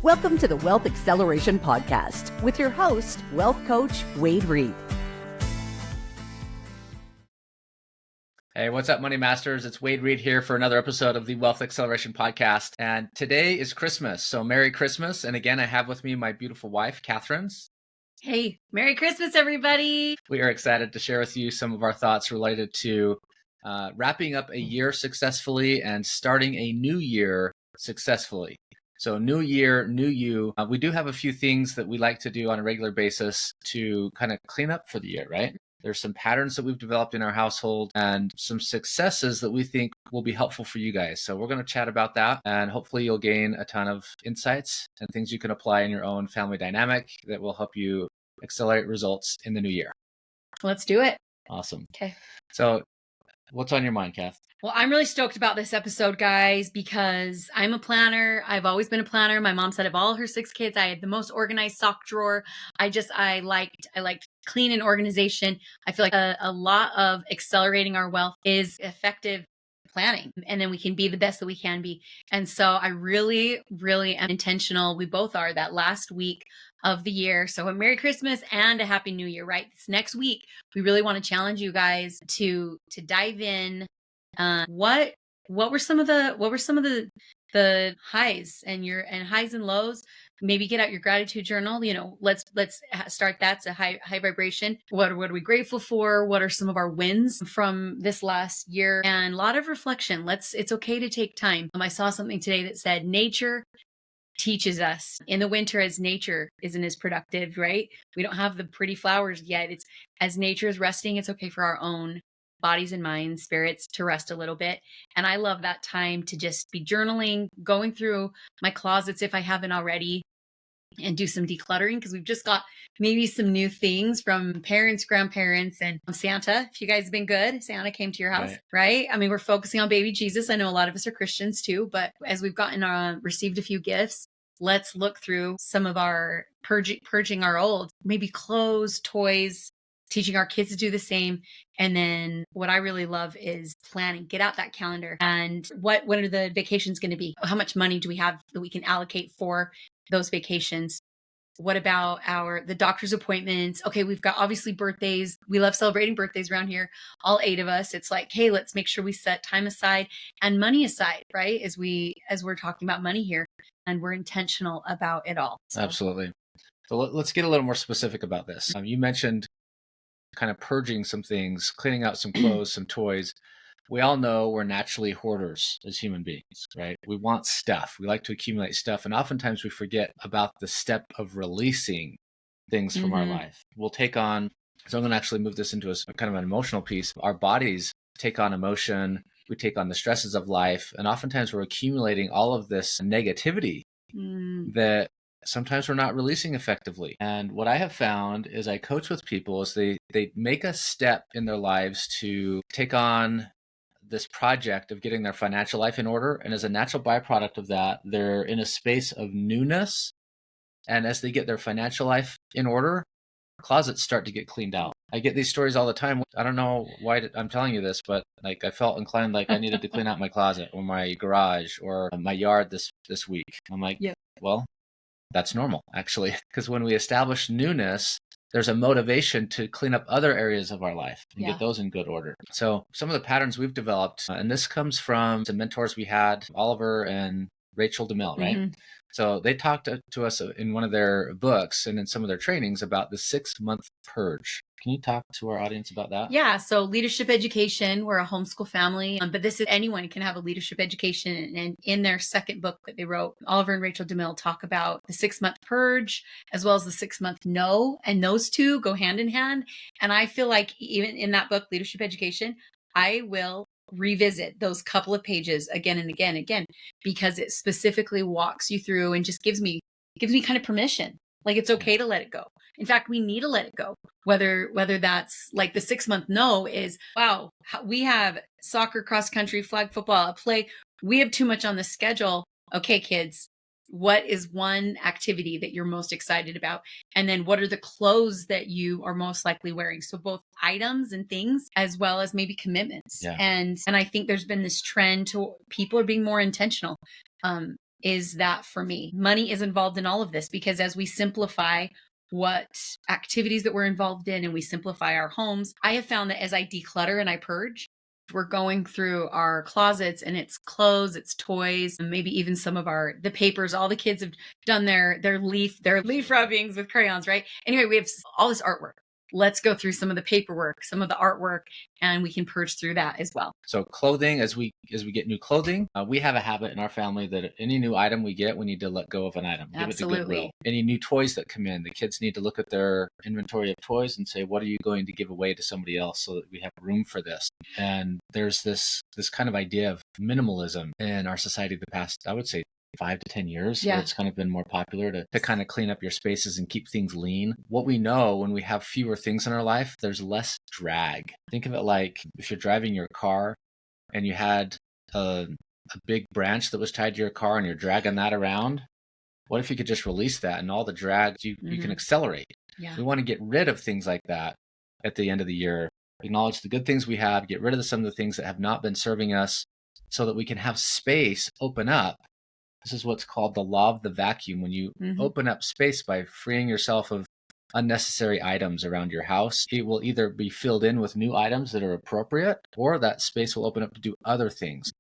Welcome to the Wealth Acceleration Podcast with your host, wealth coach Wade Reed. Hey, what's up, Money Masters? It's Wade Reed here for another episode of the Wealth Acceleration Podcast. And today is Christmas, so Merry Christmas. And again, I have with me my beautiful wife, Catherine. Hey, Merry Christmas, everybody. We are excited to share with you some of our thoughts related to wrapping up a year successfully and starting a new year successfully. So new year, new you. We do have a few things that we like to do on a regular basis to kind of clean up for the year, right? There's some patterns that we've developed in our household and some successes that we think will be helpful for you guys. So we're going to chat about that, and hopefully you'll gain a ton of insights and things you can apply in your own family dynamic that will help you accelerate results in the new year. Let's do it. Awesome. Okay. So what's on your mind, Kath? Well, I'm really stoked about this episode, guys, because I'm a planner. I've always been a planner. My mom said of all her 6 kids, I had the most organized sock drawer. I liked clean and organization. I feel like a lot of accelerating our wealth is effective planning, and then we can be the best that we can be. And so I really, really am intentional. We both are that last week of the year. So a Merry Christmas and a Happy New Year, right? This next week, we really want to challenge you guys to dive in. What were some of the highs and highs and lows? Maybe get out your gratitude journal. Let's start that. It's a high vibration. What are we grateful for? What are some of our wins from this last year? And a lot of reflection. It's okay to take time. I saw something today that said nature teaches us in the winter, as nature isn't as productive, right? We don't have the pretty flowers yet. It's as nature is resting, it's okay for our own bodies and minds, spirits to rest a little bit. And I love that time to just be journaling, going through my closets if I haven't already, and do some decluttering, because we've just got maybe some new things from parents, grandparents, and Santa. If you guys have been good, Santa came to your house, right? I mean, we're focusing on baby Jesus. I know a lot of us are Christians too, but as we've received a few gifts, let's look through some of our purging our old, maybe clothes, toys, teaching our kids to do the same. And then what I really love is planning. Get out that calendar. And what are the vacations going to be? How much money do we have that we can allocate for those vacations? What about the doctor's appointments? Okay, we've got obviously birthdays. We love celebrating birthdays around here, all 8 of us. It's like, hey, let's make sure we set time aside and money aside, right? As we're talking about money here, and we're intentional about it all. So. Absolutely. So let's get a little more specific about this. You mentioned kind of purging some things, cleaning out some clothes, some toys. We all know we're naturally hoarders as human beings, right? We want stuff. We like to accumulate stuff. And oftentimes we forget about the step of releasing things from our life. We'll take on, so I'm going to actually move this into a kind of an emotional piece. Our bodies take on emotion. We take on the stresses of life. And oftentimes we're accumulating all of this negativity that sometimes we're not releasing effectively. And what I have found is I coach with people is they make a step in their lives to take on this project of getting their financial life in order. And as a natural byproduct of that, they're in a space of newness. And as they get their financial life in order, closets start to get cleaned out. I get these stories all the time. I don't know why I'm telling you this, but like I felt inclined like I needed to clean out my closet or my garage or my yard this week. I'm like, well, that's normal, actually, because when we establish newness, there's a motivation to clean up other areas of our life and get those in good order. So some of the patterns we've developed, and this comes from some mentors we had, Oliver and Rachel DeMille, right? So they talked to us in one of their books and in some of their trainings about the 6-month purge. Can you talk to our audience about that? Yeah. So leadership education, we're a homeschool family, but anyone can have a leadership education. And in their second book that they wrote, Oliver and Rachel DeMille talk about the 6-month purge as well as the 6-month no. And those two go hand in hand. And I feel like even in that book, leadership education, I will revisit those couple of pages again and again and again, because it specifically walks you through and just gives me kind of permission. Like it's okay to let it go. In fact, we need to let it go. Whether that's like the 6-month no is, wow, we have soccer, cross country, flag football, a play. We have too much on the schedule. Okay, kids, what is one activity that you're most excited about? And then what are the clothes that you are most likely wearing? So both items and things, as well as maybe commitments. And I think there's been this trend to people are being more intentional. is that for me, money is involved in all of this, because as we simplify what activities that we're involved in and we simplify our homes, I have found that as I declutter and I purge, we're going through our closets and it's clothes, it's toys, and maybe even some of the papers. All the kids have done their leaf rubbings with crayons, right? Anyway, we have all this artwork. Let's go through some of the paperwork, some of the artwork, and we can purge through that as well. So clothing, as we get new clothing, we have a habit in our family that any new item we get, we need to let go of an item. Absolutely. Give it to Goodwill. Any new toys that come in, the kids need to look at their inventory of toys and say, what are you going to give away to somebody else so that we have room for this? And there's this kind of idea of minimalism in our society the past, I would say, 5 to 10 years, where it's kind of been more popular to kind of clean up your spaces and keep things lean. What we know, when we have fewer things in our life, there's less drag. Think of it like if you're driving your car and you had a big branch that was tied to your car and you're dragging that around. What if you could just release that and all the drag, you can accelerate? Yeah. We want to get rid of things like that at the end of the year. Acknowledge the good things we have, get rid of some of the things that have not been serving us so that we can have space open up. This is what's called the law of the vacuum. When you open up space by freeing yourself of unnecessary items around your house, it will either be filled in with new items that are appropriate, or that space will open up to do other things.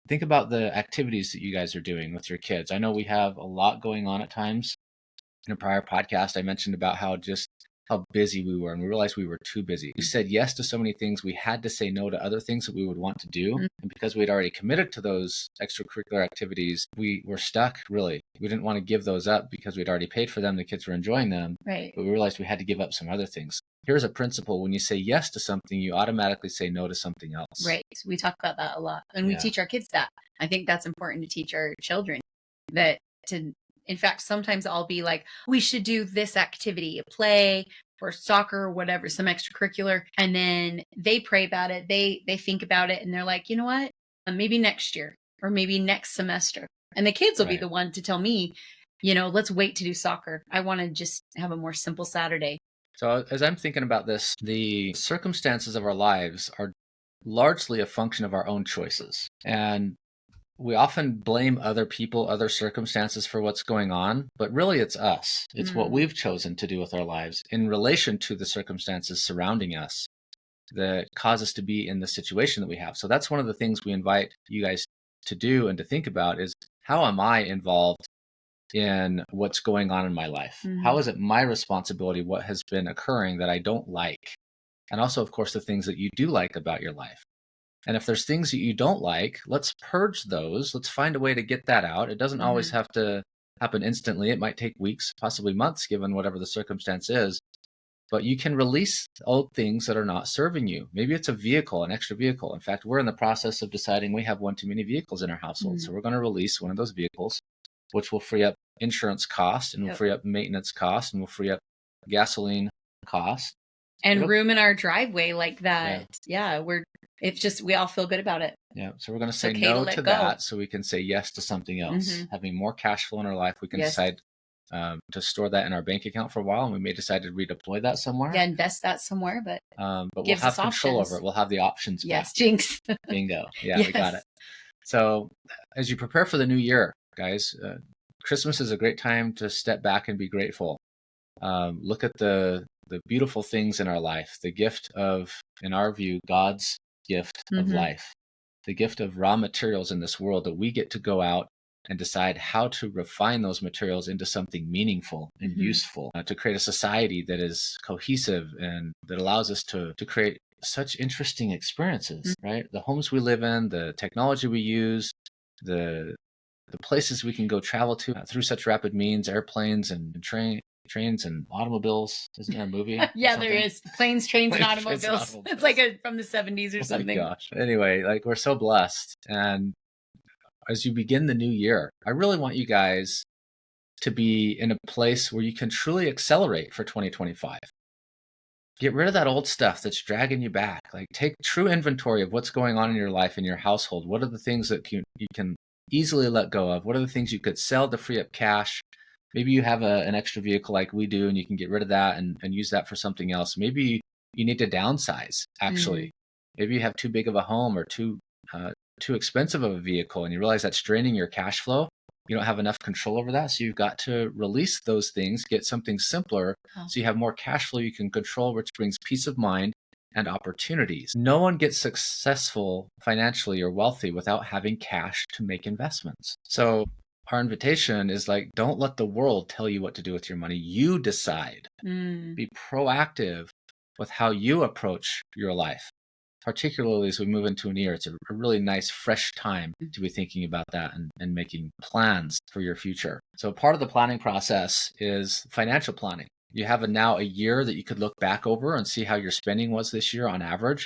Think about the activities that you guys are doing with your kids. I know we have a lot going on at times. In a prior podcast, I mentioned about how busy we were, and we realized we were too busy. We said yes to so many things. We had to say no to other things that we would want to do. And because we'd already committed to those extracurricular activities, we were stuck, really. We didn't want to give those up because we'd already paid for them. The kids were enjoying them. Right. But we realized we had to give up some other things. Here's a principle. When you say yes to something, you automatically say no to something else. Right. We talk about that a lot. And we teach our kids that. I think that's important to teach our children, that in fact, sometimes I'll be like, we should do this activity, a play or soccer or whatever, some extracurricular. And then they pray about it. They think about it and they're like, you know what? Maybe next year or maybe next semester. And the kids will be the one to tell me, let's wait to do soccer. I want to just have a more simple Saturday. So as I'm thinking about this, the circumstances of our lives are largely a function of our own choices. And we often blame other people, other circumstances for what's going on, but really it's us. It's what we've chosen to do with our lives in relation to the circumstances surrounding us that cause us to be in the situation that we have. So that's one of the things we invite you guys to do and to think about is, how am I involved in what's going on in my life? How is it my responsibility what has been occurring that I don't like? And also, of course, the things that you do like about your life. And if there's things that you don't like, let's purge those. Let's find a way to get that out. It doesn't always have to happen instantly. It might take weeks, possibly months, given whatever the circumstance is. But you can release old things that are not serving you. Maybe it's a vehicle, an extra vehicle. In fact, we're in the process of deciding we have one too many vehicles in our household. So we're going to release one of those vehicles, which will free up insurance costs and will free up maintenance costs and will free up gasoline costs. And room in our driveway like that. Yeah, we all feel good about it. Yeah. So we're going to say no to that so we can say yes to something else. Having more cash flow in our life, we can decide to store that in our bank account for a while, and we may decide to redeploy that somewhere. Yeah, invest that somewhere, but we'll have control over it. We'll have the options. Yes, jinx. Bingo. Yeah, we got it. So as you prepare for the new year, guys, Christmas is a great time to step back and be grateful. Look at the beautiful things in our life, the gift of, in our view, God's gift of life, the gift of raw materials in this world that we get to go out and decide how to refine those materials into something meaningful and useful, to create a society that is cohesive and that allows us to create such interesting experiences, right? The homes we live in, the technology we use, the places we can go travel to through such rapid means, airplanes and trains and automobiles. Isn't there a movie? Yeah, there is. Planes, trains, and automobiles. It's like from the 70s or something. Oh my gosh. Anyway, we're so blessed. And as you begin the new year, I really want you guys to be in a place where you can truly accelerate for 2025. Get rid of that old stuff that's dragging you back. Take true inventory of what's going on in your life, in your household. What are the things that you can easily let go of? What are the things you could sell to free up cash? Maybe you have an extra vehicle like we do, and you can get rid of that and use that for something else. Maybe you need to downsize, actually. Maybe you have too big of a home or too expensive of a vehicle, and you realize that's draining your cash flow. You don't have enough control over that. So you've got to release those things, get something simpler so you have more cash flow you can control, which brings peace of mind and opportunities. No one gets successful financially or wealthy without having cash to make investments. So our invitation is like, don't let the world tell you what to do with your money. You decide. Be proactive with how you approach your life, particularly as we move into a new year. It's a really nice, fresh time to be thinking about that and making plans for your future. So part of the planning process is financial planning. You have now a year that you could look back over and see how your spending was this year on average,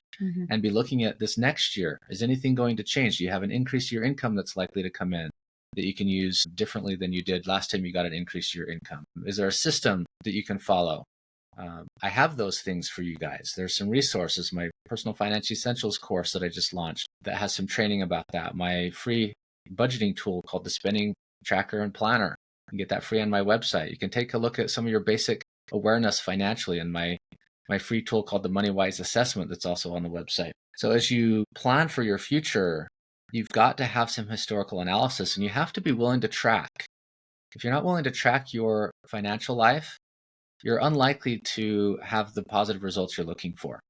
and be looking at this next year. Is anything going to change? Do you have an increase to your income that's likely to come in that you can use differently than you did last time you got an increase to your income? Is there a system that you can follow? I have those things for you guys. There's some resources. My Personal Finance Essentials course that I just launched that has some training about that. My free budgeting tool called the Spending Tracker and Planner. You can get that free on my website. You can take a look at some of your basic awareness financially in my free tool called the Money Wise Assessment that's also on the website. So as you plan for your future, you've got to have some historical analysis, and you have to be willing to track. If you're not willing to track your financial life, you're unlikely to have the positive results you're looking for.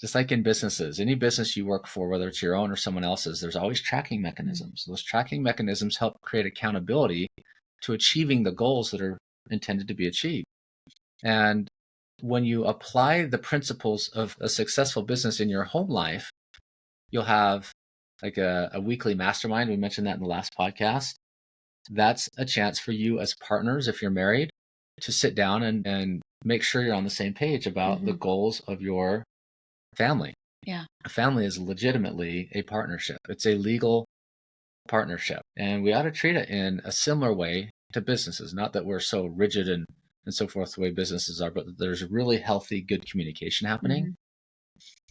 Just like in businesses, any business you work for, whether it's your own or someone else's, there's always tracking mechanisms. Those tracking mechanisms help create accountability to achieving the goals that are intended to be achieved. And when you apply the principles of a successful business in your home life, you'll have like a weekly mastermind. We mentioned that in the last podcast. That's a chance for you as partners, if you're married, to sit down and make sure you're on the same page about the goals of your family. Yeah. A family is legitimately a partnership. It's a legal partnership. And we ought to treat it in a similar way to businesses. Not that we're so rigid and so forth the way businesses are, but there's really healthy, good communication happening.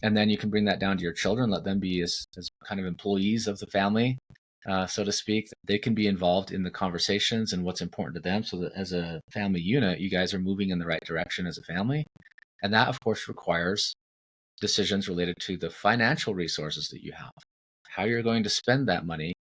And then you can bring that down to your children, let them be as kind of employees of the family, so to speak. They can be involved in the conversations and what's important to them, so that as a family unit, you guys are moving in the right direction as a family. And that, of course, requires decisions related to the financial resources that you have, how you're going to spend that money,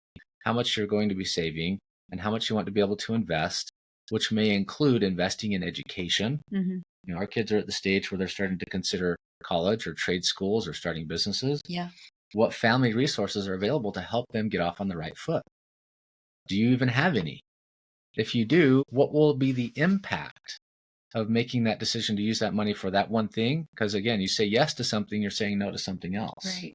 how much you're going to be saving, and how much you want to be able to invest, which may include investing in education. You know, our kids are at the stage where they're starting to consider college or trade schools or starting businesses. Yeah. What family resources are available to help them get off on the right foot? Do you even have any? If you do, what will be the impact of making that decision to use that money for that one thing? Because again, you say yes to something, you're saying no to something else. Right.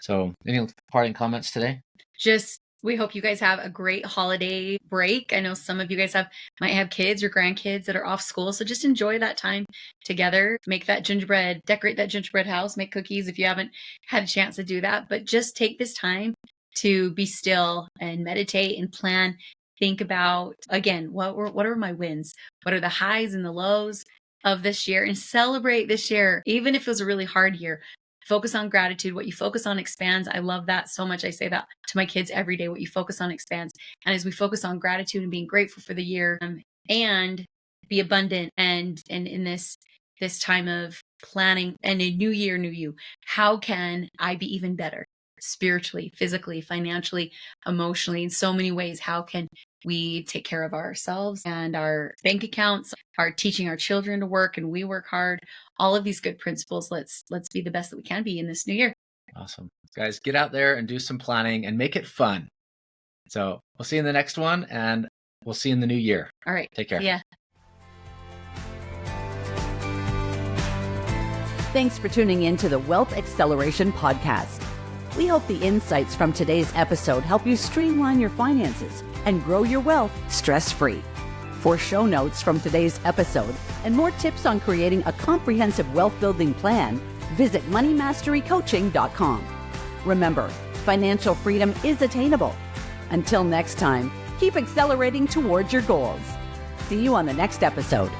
So any parting comments today? Just, we hope you guys have a great holiday break. I know some of you guys might have kids or grandkids that are off school. So just enjoy that time together. Make that gingerbread, decorate that gingerbread house, make cookies if you haven't had a chance to do that. But just take this time to be still and meditate and plan. Think about, again, what are my wins? What are the highs and the lows of this year? And celebrate this year, even if it was a really hard year. Focus on gratitude. What you focus on expands. I love that so much. I say that to my kids every day. What you focus on expands. And as we focus on gratitude and being grateful for the year, and be abundant, and in this time of planning and a new year, new you, how can I be even better spiritually, physically, financially, emotionally, in so many ways? How can we take care of ourselves and our bank accounts, are teaching our children to work and we work hard? All of these good principles. Let's be the best that we can be in this new year. Awesome. Guys, get out there and do some planning and make it fun. So we'll see you in the next one, and we'll see you in the new year. All right. Take care. Yeah. Thanks for tuning in to the Wealth Acceleration Podcast. We hope the insights from today's episode help you streamline your finances and grow your wealth stress-free. For show notes from today's episode and more tips on creating a comprehensive wealth-building plan, visit moneymasterycoaching.com. Remember, financial freedom is attainable. Until next time, keep accelerating towards your goals. See you on the next episode.